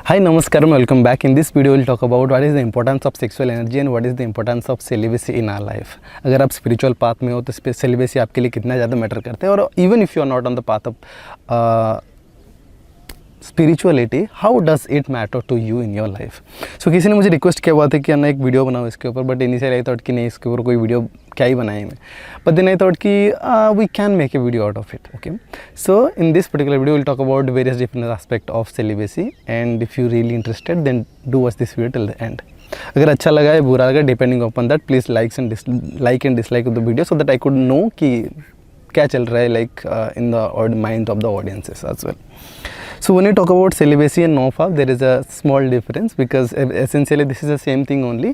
Hi, Namaskaram, welcome back. In this video, we'll talk about what is the importance of sexual energy and what is the importance of celibacy in our life. अगर आप spiritual path में हो तो celibacy आपके लिए कितना ज़्यादा matter करते हैं और even if you are not on the path of spirituality, how does it matter to you in your life? So किसी ने मुझे रिक्वेस्ट किया हुआ था कि ना एक वीडियो बनाओ इसके ऊपर, बट इनिशियली आई थॉट कि नहीं इसके ऊपर कोई वीडियो क्या ही बनाए मैं, बट देन आई थॉट कि we can make a video out of it. Okay, so in this particular video will talk about various different aspect of celibacy and if you really interested then do watch this video till the end. अगर अच्छा लगा या बुरा लगा depending upon that, please like and dislike of the video so that I could know कि क्या चल रहा है like in the mind of the audiences as well. So when you talk about celibacy and NoFap, there is a small difference because essentially this is the same thing only,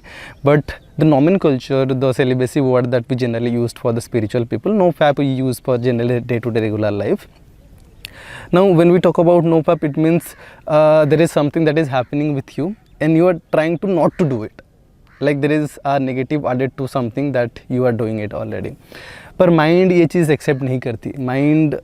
but the nomenclature, the celibacy word that we generally used for the spiritual people, NoFap we use for generally day-to-day regular life. Now when we talk about NoFap, it means there is something that is happening with you and you are trying to not to do it. Like there is a negative added to something that you are doing it already. पर mind ये चीज़ accept नहीं करती, mind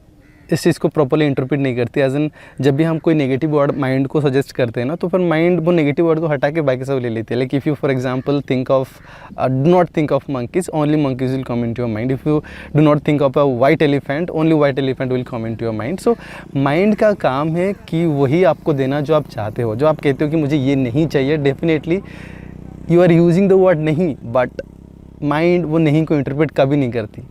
इस चीज़ को properly interpret नहीं करती. As an जब भी हम कोई नेगेटिव वर्ड माइंड को सजेस्ट करते हैं ना, तो फिर माइंड वो नेगेटिव वर्ड को हटा के बाकी सब ले लेती है. Like if you for example think of do not think of monkeys, only monkeys will come into your mind. If you do not think of a white elephant, only white elephant will come into your mind. So mind का काम है कि वही आपको देना जो आप चाहते हो. जो आप कहते हो कि मुझे ये नहीं चाहिए, definitely you are using the word नहीं, बट माइंड वो नहीं को इंटरप्रेट कभी नहीं करती.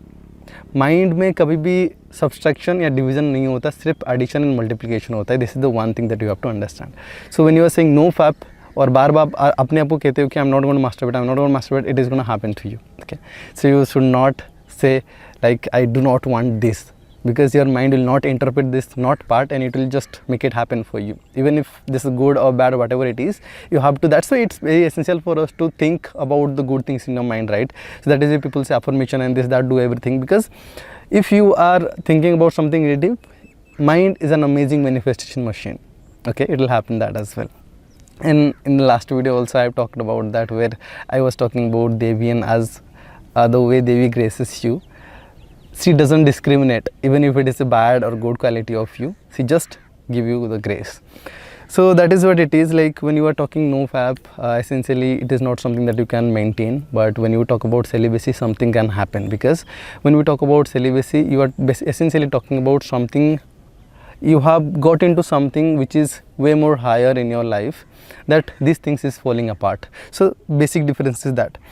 माइंड में कभी भी सब्सट्रैक्शन या डिवीजन नहीं होता, सिर्फ एडिशन एंड मल्टीप्लिकेशन होता है. This is the one thing that you have to understand. So when you are saying no fap और बार बार अपने आप को कहते हो कि I am not going to masturbate, I am not going to masturbate, it is gonna happen to you. Okay, so you should not say like I do not want this, because your mind will not interpret this not part and it will just make it happen for you. Even if this is good or bad or whatever it is, you have to, that's why it's very essential for us to think about the good things in your mind, right? So that is why people say affirmation and this that do everything, because if you are thinking about something negative, mind is an amazing manifestation machine. Okay, it will happen that as well. And in the last video also I have talked about that, where I was talking about Devian as the way Devi graces you. She doesn't discriminate even if it is a bad or good quality of you. She just give you the grace. So that is what it is. Like when you are talking NoFap, essentially it is not something that you can maintain, but when you talk about celibacy, something can happen. Because when we talk about celibacy, you are essentially talking about something, you have got into something which is way more higher in your life, that these things is falling apart. So basic difference is that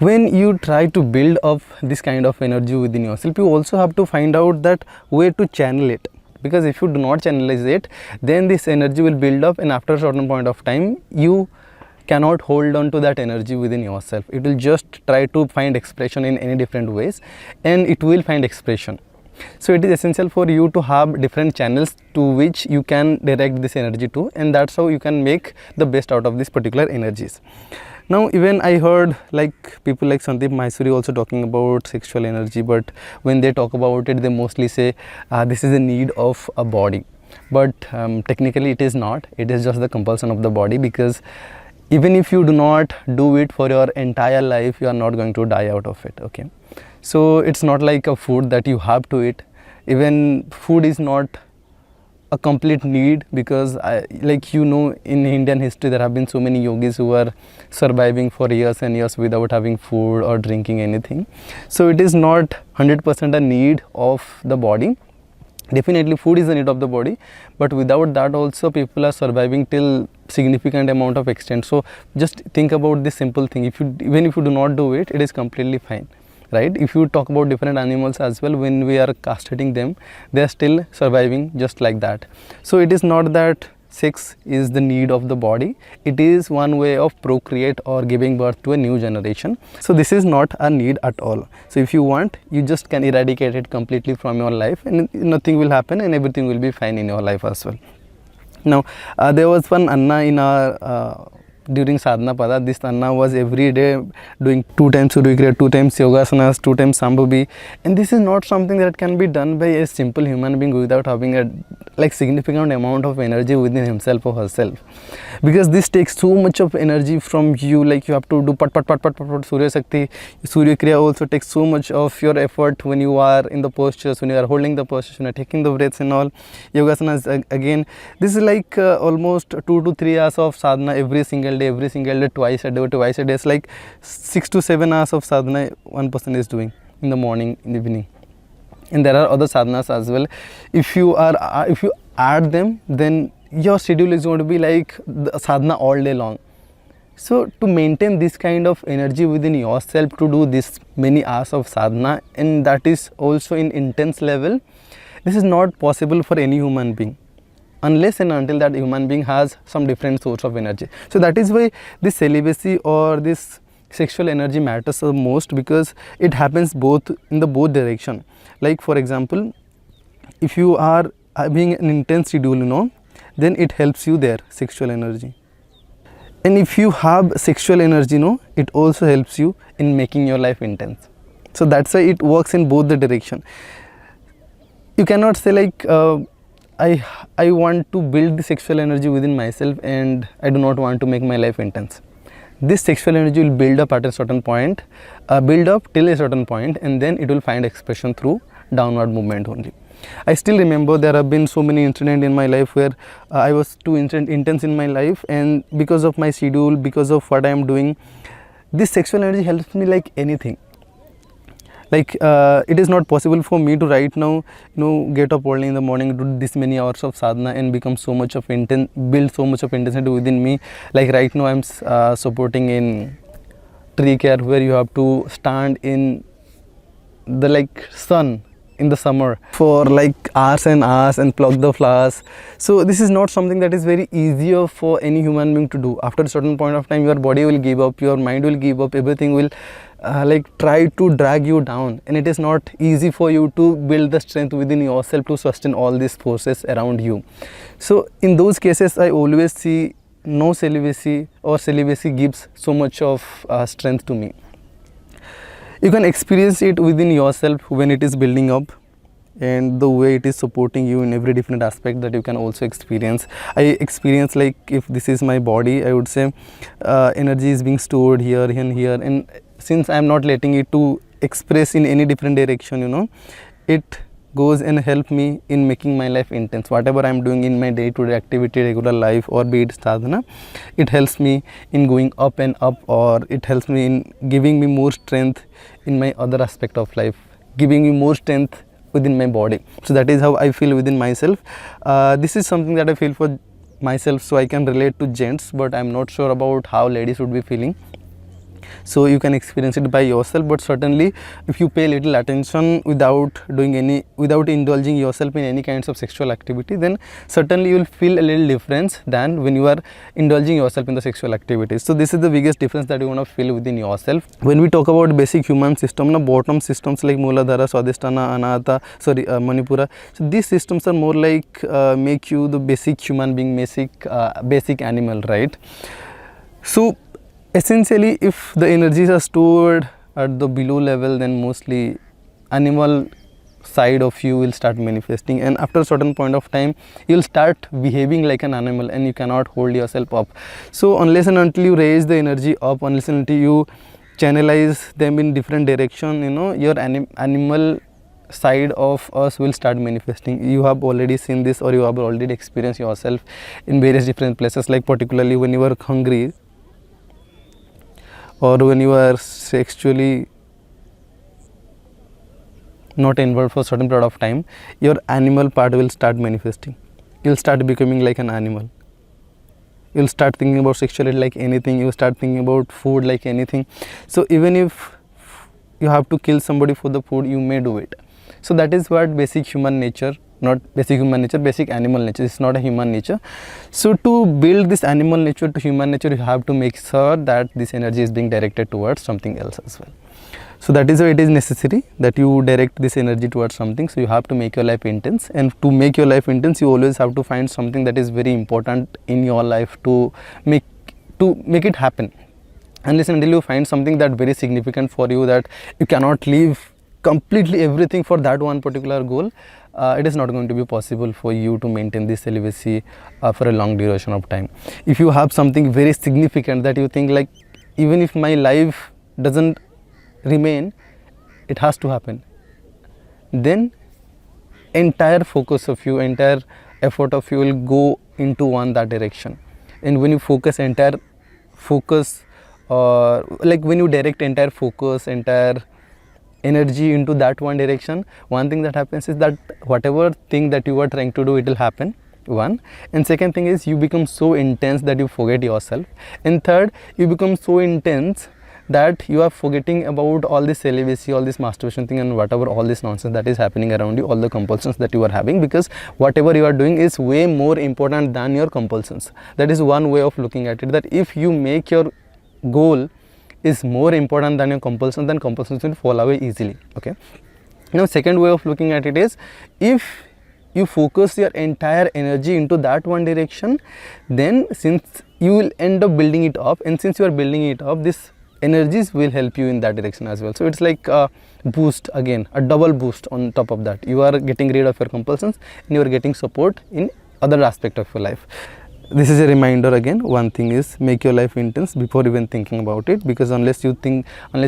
when you try to build up this kind of energy within yourself, you also have to find out that way to channel it. Because if you do not channelize it, then this energy will build up, and after a certain point of time you cannot hold on to that energy within yourself. It will just try to find expression in any different ways, and it will find expression. So it is essential for you to have different channels to which you can direct this energy to, and that's how you can make the best out of these particular energies. Now even I heard like people like Sandeep Maheswari also talking about sexual energy, but when they talk about it, they mostly say this is a need of a body, but technically it is not. It is just the compulsion of the body, because even if you do not do it for your entire life, you are not going to die out of it. Okay, so it's not like a food that you have to eat. Even food is not a complete need, because like you know, in Indian history there have been so many yogis who are surviving for years and years without having food or drinking anything. So it is not 100% a need of the body. Definitely food is a need of the body, but without that also people are surviving till significant amount of extent. So just think about this simple thing. Even if you do not do it, it is completely fine, right? If you talk about different animals as well, when we are castrating them, they are still surviving just like that. So it is not that sex is the need of the body. It is one way of procreate or giving birth to a new generation. So this is not a need at all. So if you want, you just can eradicate it completely from your life, and nothing will happen and everything will be fine in your life as well. Now there was one Anna in our during sadhana pada, this Anna was every day doing 2 times Surya Kriya, 2 times yogasanas, 2 times Sambhavi, and this is not something that can be done by a simple human being without having a like significant amount of energy within himself or herself, because this takes so much of energy from you. Like you have to do pat pat pat pat pat, pat Surya Shakti, Surya Kriya also takes so much of your effort when you are in the postures, when you are holding the postures, when you are taking the breaths and all. Yogasanas again, this is like almost 2 to 3 hours of sadhana every single day, twice a day. It's like 6 to 7 hours of sadhana one person is doing in the morning, in the evening. And there are other sadhanas as well. If you add them, then your schedule is going to be like the sadhana all day long. So to maintain this kind of energy within yourself to do this many hours of sadhana, and that is also in intense level, this is not possible for any human being unless and until that human being has some different source of energy. So that is why this celibacy or this sexual energy matters the most, because it happens both in the both direction. Like for example, if you are having an intense schedule, then it helps you there, sexual energy. And if you have sexual energy, it also helps you in making your life intense. So that's why it works in both the direction. You cannot say like I want to build the sexual energy within myself and I do not want to make my life intense. This sexual energy will build up at a certain point, build up till a certain point, and then it will find expression through downward movement only. I still remember there have been so many incidents in my life where I was too intense in my life, and because of my schedule, because of what I am doing, this sexual energy helps me like anything. Like it is not possible for me to right now, get up early in the morning, do this many hours of sadhana and become so much of build so much of intensity within me. Like right now I'm supporting in tree care, where you have to stand in the like sun in the summer for like hours and hours and pluck the flowers. So this is not something that is very easier for any human being to do. After a certain point of time, your body will give up, your mind will give up, everything will like try to drag you down, and it is not easy for you to build the strength within yourself to sustain all these forces around you. So in those cases, I always see no celibacy or celibacy gives so much of strength to me. You can experience it within yourself when it is building up, and the way it is supporting you in every different aspect that you can also experience. I experience like if this is my body, I would say energy is being stored here and here, and since I am not letting it to express in any different direction, it goes and help me in making my life intense. Whatever I am doing in my day-to-day activity, regular life, or be it sadhana, it helps me in going up and up, or it helps me in giving me more strength in my other aspect of life, giving me more strength within my body. So that is how I feel within myself. This is something that I feel for myself, so I can relate to gents, but I am not sure about how ladies would be feeling. So you can experience it by yourself, but certainly if you pay little attention without indulging yourself in any kinds of sexual activity, then certainly you will feel a little difference than when you are indulging yourself in the sexual activities. So this is the biggest difference that you want to feel within yourself. When we talk about basic human system, bottom systems like Muladhara, Swadhisthana, Anahata, Manipura, so these systems are more like make you the basic human being, basic animal, right? So essentially, if the energies are stored at the below level, then mostly animal side of you will start manifesting, and after a certain point of time you will start behaving like an animal and you cannot hold yourself up. So unless and until you raise the energy up, unless and until you channelize them in different direction, your animal side of us will start manifesting. You have already seen this, or you have already experienced yourself in various different places, like particularly when you are hungry, or when you are sexually not involved for a certain period of time, your animal part will start manifesting. You will start becoming like an animal. You will start thinking about sexuality like anything. You will start thinking about food like anything. So even if you have to kill somebody for the food, you may do it. So that is what basic human nature, not basic human nature, basic animal nature. It's not a human nature. So to build this animal nature to human nature, you have to make sure that this energy is being directed towards something else as well. So that is why it is necessary that you direct this energy towards something. So you have to make your life intense, and to make your life intense, you always have to find something that is very important in your life to to make it happen. Unless and until you find something that very significant for you, that you cannot leave completely everything for that one particular goal, it is not going to be possible for you to maintain this celibacy for a long duration of time. If you have something very significant that you think like, even if my life doesn't remain, it has to happen, then entire focus of you, entire effort of you will go into that direction. And when you focus entire focus, or like when you direct entire focus, entire energy into that one direction, one thing that happens is that whatever thing that you are trying to do, it will happen, one. And second thing is, you become so intense that you forget yourself. And third, you become so intense that you are forgetting about all this celibacy, all this masturbation thing, and whatever all this nonsense that is happening around you, all the compulsions that you are having, because whatever you are doing is way more important than your compulsions. That is one way of looking at it, that if you make your goal is more important than your compulsions, then compulsions will fall away easily. Okay. Now second way of looking at it is, if you focus your entire energy into that one direction, then since you will end up building it up, and since you are building it up, this energies will help you in that direction as well. So it's like a boost, again a double boost on top of that. You are getting rid of your compulsions and you are getting support in other aspect of your life. This is a reminder again. One thing is, make your life intense before even thinking about it, because unless you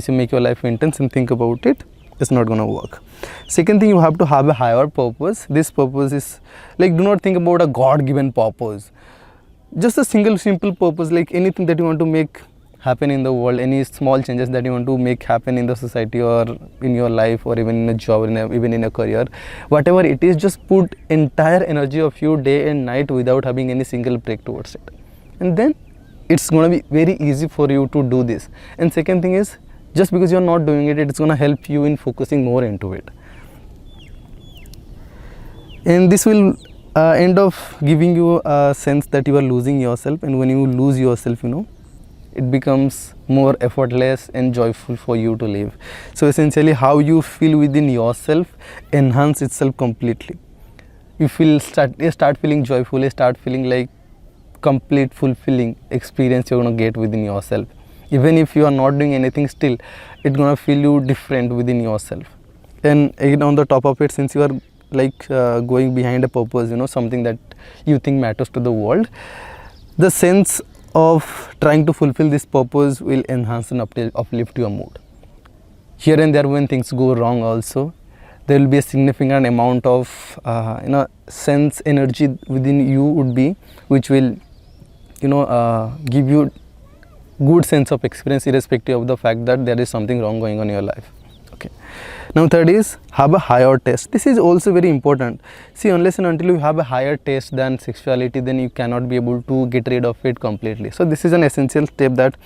make your life intense and think about it, it's not gonna work. Second thing, you have to have a higher purpose. This purpose is like, do not think about a God-given purpose. Just a simple purpose, like anything that you want to make happen in the world, any small changes that you want to make happen in the society or in your life, or even in a job, or even in a career, whatever it is, just put entire energy of you day and night without having any single break towards it, and then it's going to be very easy for you to do this. And second thing is, just because you're not doing it, it's going to help you in focusing more into it, and this will end up giving you a sense that you are losing yourself. And when you lose yourself, it becomes more effortless and joyful for you to live. So essentially, how you feel within yourself enhance itself completely. You start feeling joyful, start feeling like complete fulfilling experience you're gonna get within yourself. Even if you are not doing anything, still it's gonna feel you different within yourself. And again, on the top of it, since you are like going behind a purpose, something that you think matters to the world, the sense of trying to fulfill this purpose will enhance and uplift your mood. Here and there, when things go wrong also, there will be a significant amount of sense energy within you would be, which will give you good sense of experience, irrespective of the fact that there is something wrong going on in your life. Okay. Now third is, have a higher taste. This is also very important. See, unless and until you have a higher taste than sexuality, then you cannot be able to get rid of it completely. So this is an essential step, that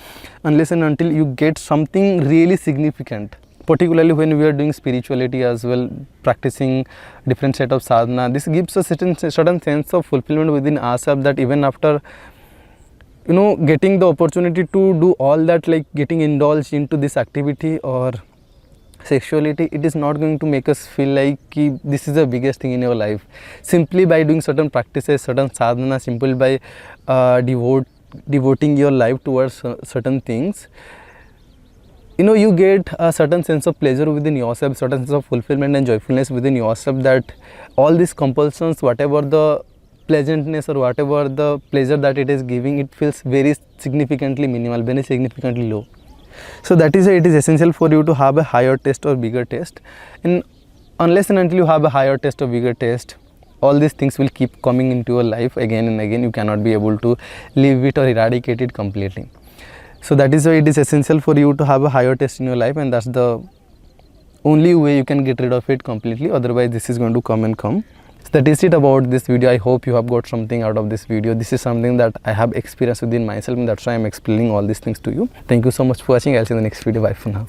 unless and until you get something really significant, particularly when we are doing spirituality as well, practicing different set of sadhana, this gives a certain sense of fulfillment within ourselves, that even after getting the opportunity to do all that, like getting indulged into this activity or sexuality, it is not going to make us feel like this is the biggest thing in your life. Simply by doing certain practices, certain sadhana, simply by devoting your life towards certain things, you get a certain sense of pleasure within yourself, certain sense of fulfillment and joyfulness within yourself, that all these compulsions, whatever the pleasantness or whatever the pleasure that it is giving, it feels very significantly minimal, very significantly low. So that is why it is essential for you to have a higher taste or bigger taste. And unless and until you have a higher taste or bigger taste, all these things will keep coming into your life again and again. You cannot be able to leave it or eradicate it completely. So that is why it is essential for you to have a higher taste in your life, and that's the only way you can get rid of it completely. Otherwise, this is going to come and come. So that is it about this video. I hope you have got something out of this video. This is something that I have experienced within myself, and that's why I'm explaining all these things to you. Thank you so much for watching. I'll see you in the next video. Bye for now.